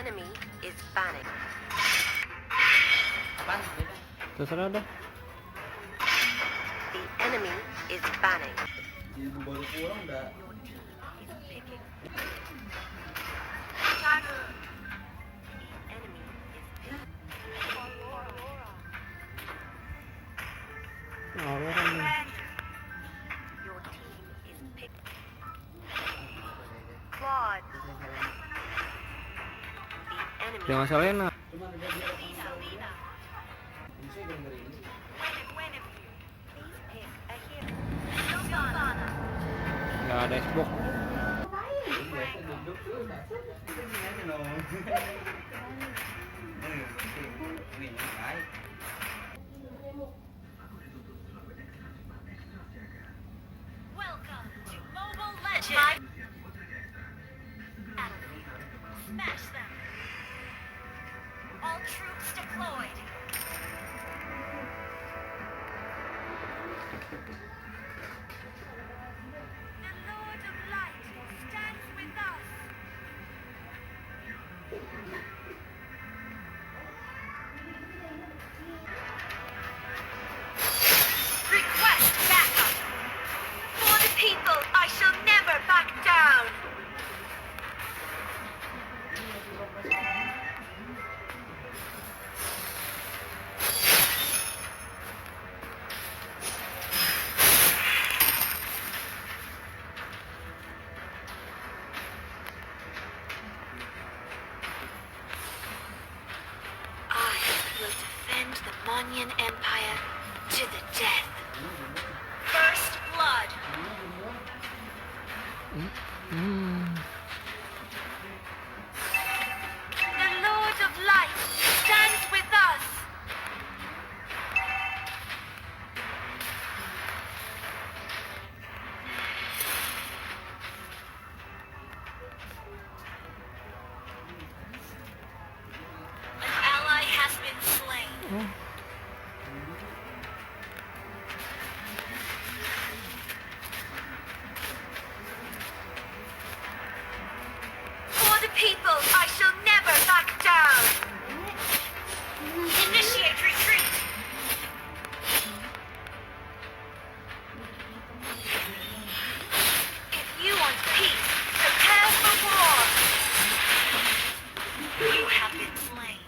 enemy is banning. Apaan? Beda. Terserah dah. The enemy is banning. Jadi baru pulang udah. Picking. Enemy is Orang ni. your team is picked. Quad. The enemy Jangan Selena. Cuman ada dia. Bisa dengerin. please pick a hero. Nggak ada Xbox. Biasa duduk tuh. Ini aja loh. Ini baik. Welcome to Mobile Legends. Smash them. All troops deployed. The Lord of Light stands with us. Request backup. For the people, I shall never back down. I will defend the Monyan Empire to the death. First blood. The Lord of Light stands with us. An ally has been slain. For the people, I shall never back down. Initiate retreat. If you want peace, prepare for war. You have been slain.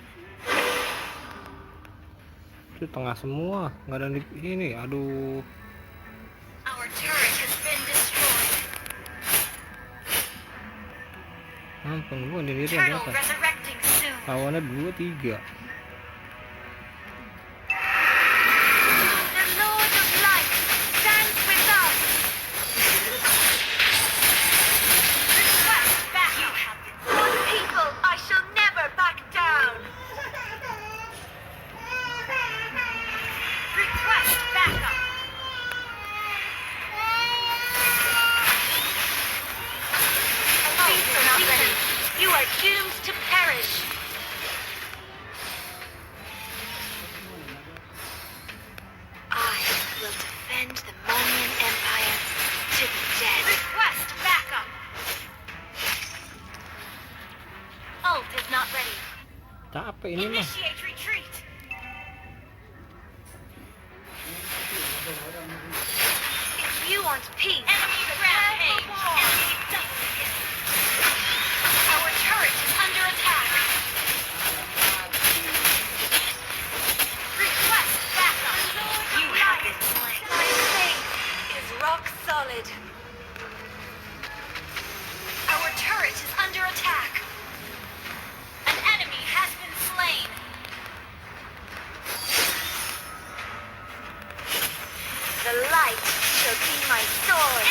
Itu tengah semua. Nggak ada di ini. Aduh. Our turret has been destroyed. Ampun gua sendiri Turtle apa? resurrecting soon. Lawannya 2, 3. The Lord of Light stands with us. Request back. You have been for the people. I shall never back down. Request backup. These are not ready. You are doomed to perish. I will defend the Monyan Empire to the death. Request backup. Ult is not ready. Capek ini mah. Initiate retreat. If you want peace, enemy rampage. Enemy double hit. Our turret is under attack. Request backup. You have been slain. My faith is rock solid. Our turret is under attack. An enemy has been slain. The light shall be my sword.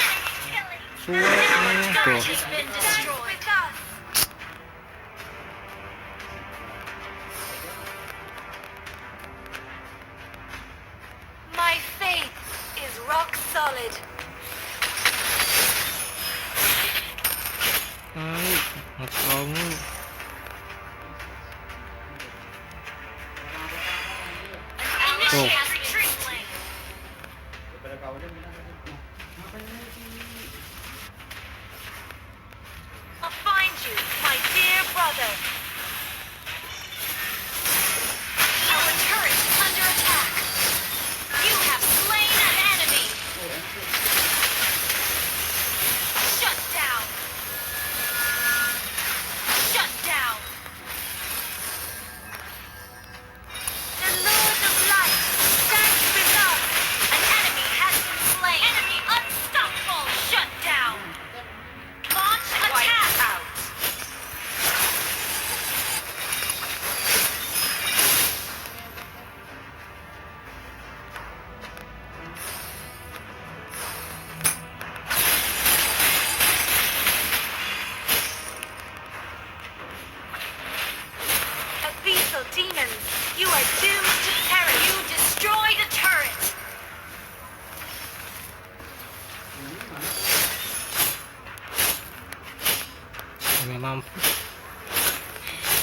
Suaranya tuh. Turret has been destroyed. My faith is rock solid. Ayo, ngacau mulu. Initiate retreat. Daripada kawannya bilang tadi, ngapain sih? I'll find you, my dear brother.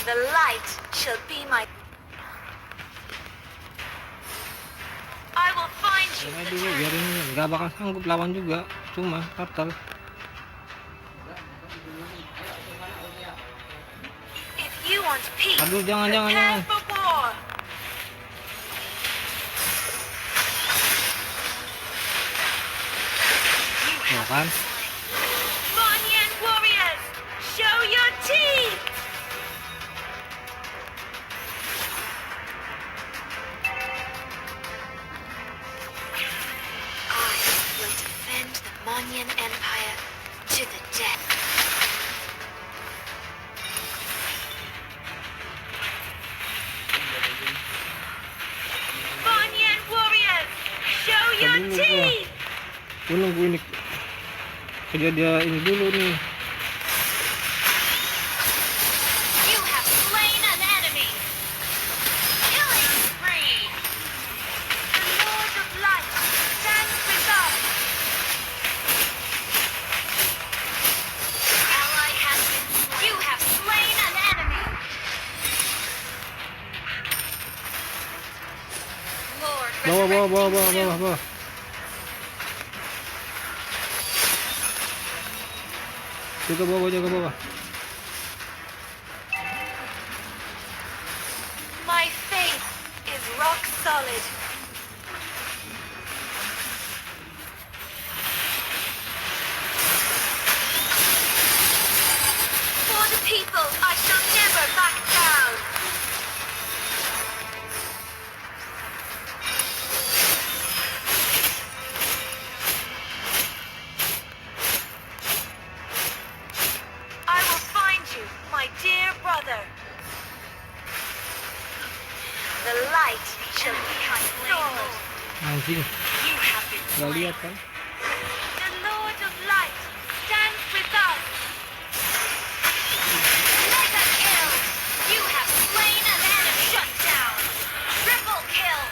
The light shall be my... I will find you, Biarin the dulu, turret. biarin dulu. Nggak bakal sanggup lawan juga. Cuma turtle. If you want peace, Aduh, jangan. prepare for war. You Tuh have kan. Monyan warriors, show your teeth! I will defend the Monyan Empire to the death. Monyan warriors, show your Dulu gua. teeth! Gue nunggu ini. Kerja dia ini dulu nih. You have slain an enemy. Killing spree. The Lord of Light stands with us. Ally has been slain. You have slain an enemy. Lord, Bawah. Jaga bawah. My faith is rock solid. For the people, I shall never back down. I will find you, my dear brother. The light shall be my sword. Anjing. You have been Nggak slain. lihat kan? The Lord of Light stands with us. Mega kill! You have slain an enemy. Shut down. Triple kill.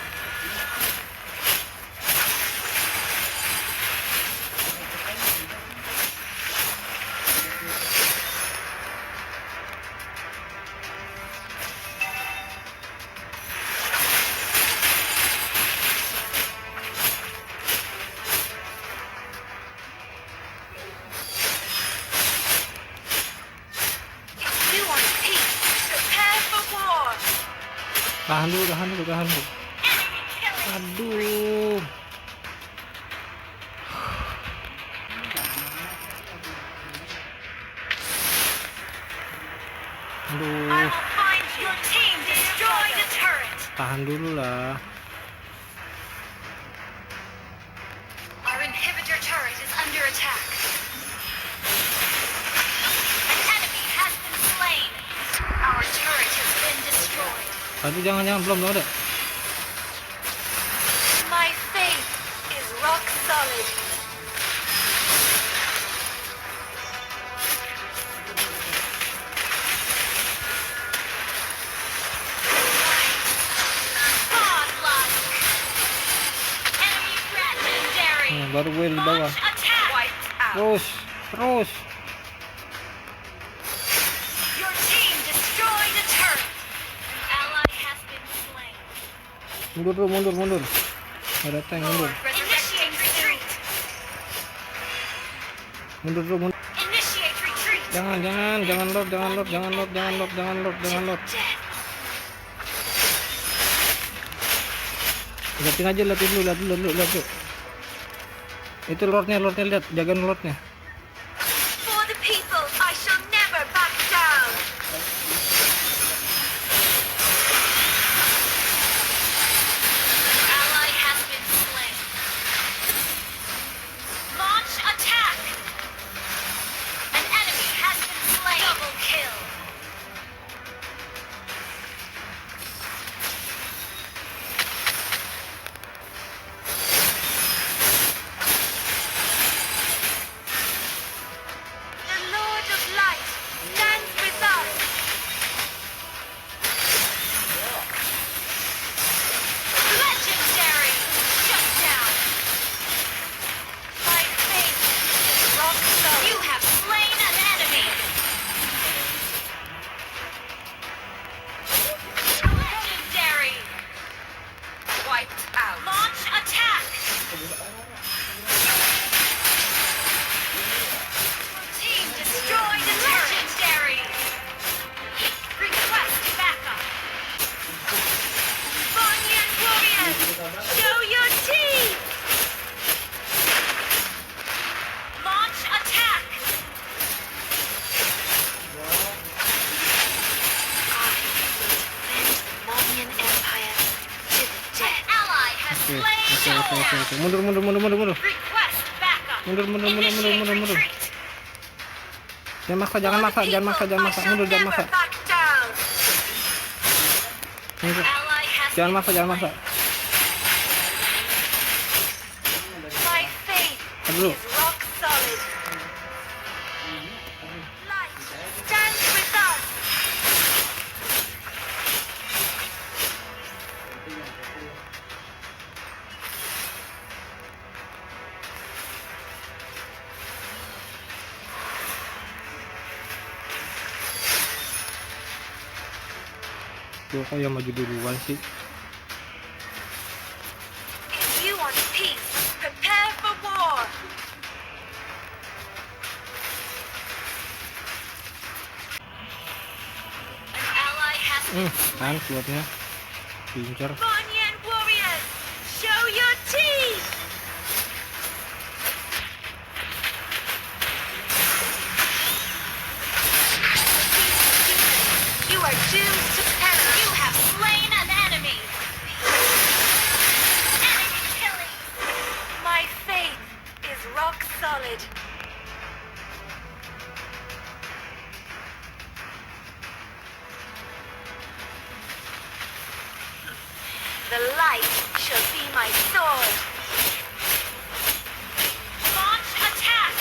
If you want peace, prepare for war. Tahan dulu. Enemy killing. Aduh. I Aduh. will find your team. Destroy the turret. Tahan dulu lah. Our inhibitor turret is under attack. An enemy has been slain. Our turret has been destroyed. Aduh, jangan. Belum ada. My faith is rock solid. Godlike. Enemy legendary. Baru gue di bawah. Launch attack. Wiped out. Terus. Your team destroyed a turret. An ally has been slain. Mundur. Ada tank, mundur. Initiate retreat. Mundur. Initiate retreat. Jangan lord. Death. Liatin aja, lihat dulu. Itu lordnya, lihat, jagain lordnya. For the people, I shall never back down. Ally has been slain. Launch attack. An enemy has been slain. Double kill. Oke. Mundur. Request backup. Mundur. Initiate retreat. Jangan maksa. For the people, I shall Mundur, jangan never maksa. back down. Mundur. Ally has Jangan been maksa. slain. My faith Tar dulu. is rock solid. Light stands with us. Tuh kayak maju duluan sih. If you want peace, prepare for war. An ally has been Kan slotnya. Pincer. Banyan warriors, show your teeth! You are doomed to perish. You have slain an enemy. Enemy killing. My faith is rock solid. The light shall be my sword. Launch attack!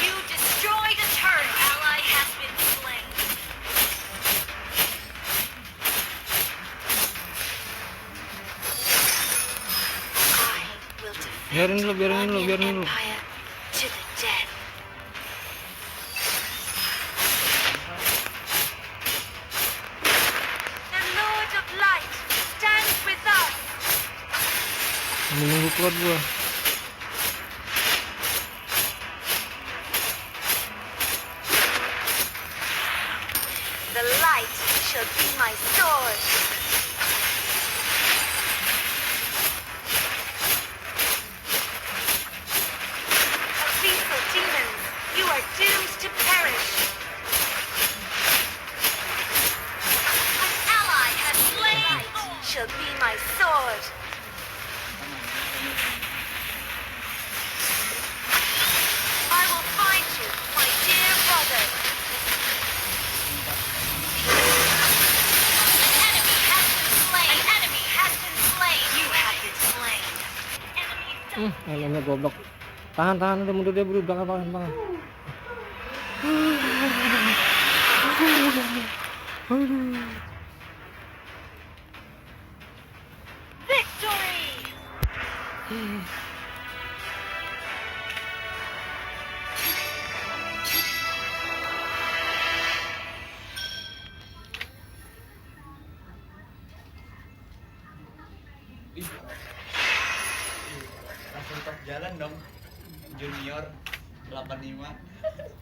You destroyed a turret. Ally has been slain. I will defend Biarin dulu. Banyan Empire to the death. The Lord of Light stands with us. Menunggu kuat gua. The light shall be my sword. Abyssal demons, you are doomed to perish. An ally has slain. Light shall be my sword. I will find you, my dear brother. An enemy has been slain. You have been slain. Enemy Elemnya goblok. Tahan, udah mundur dia buru, belakang. victory. Ih. Langsung top jalan dong. Junior 85.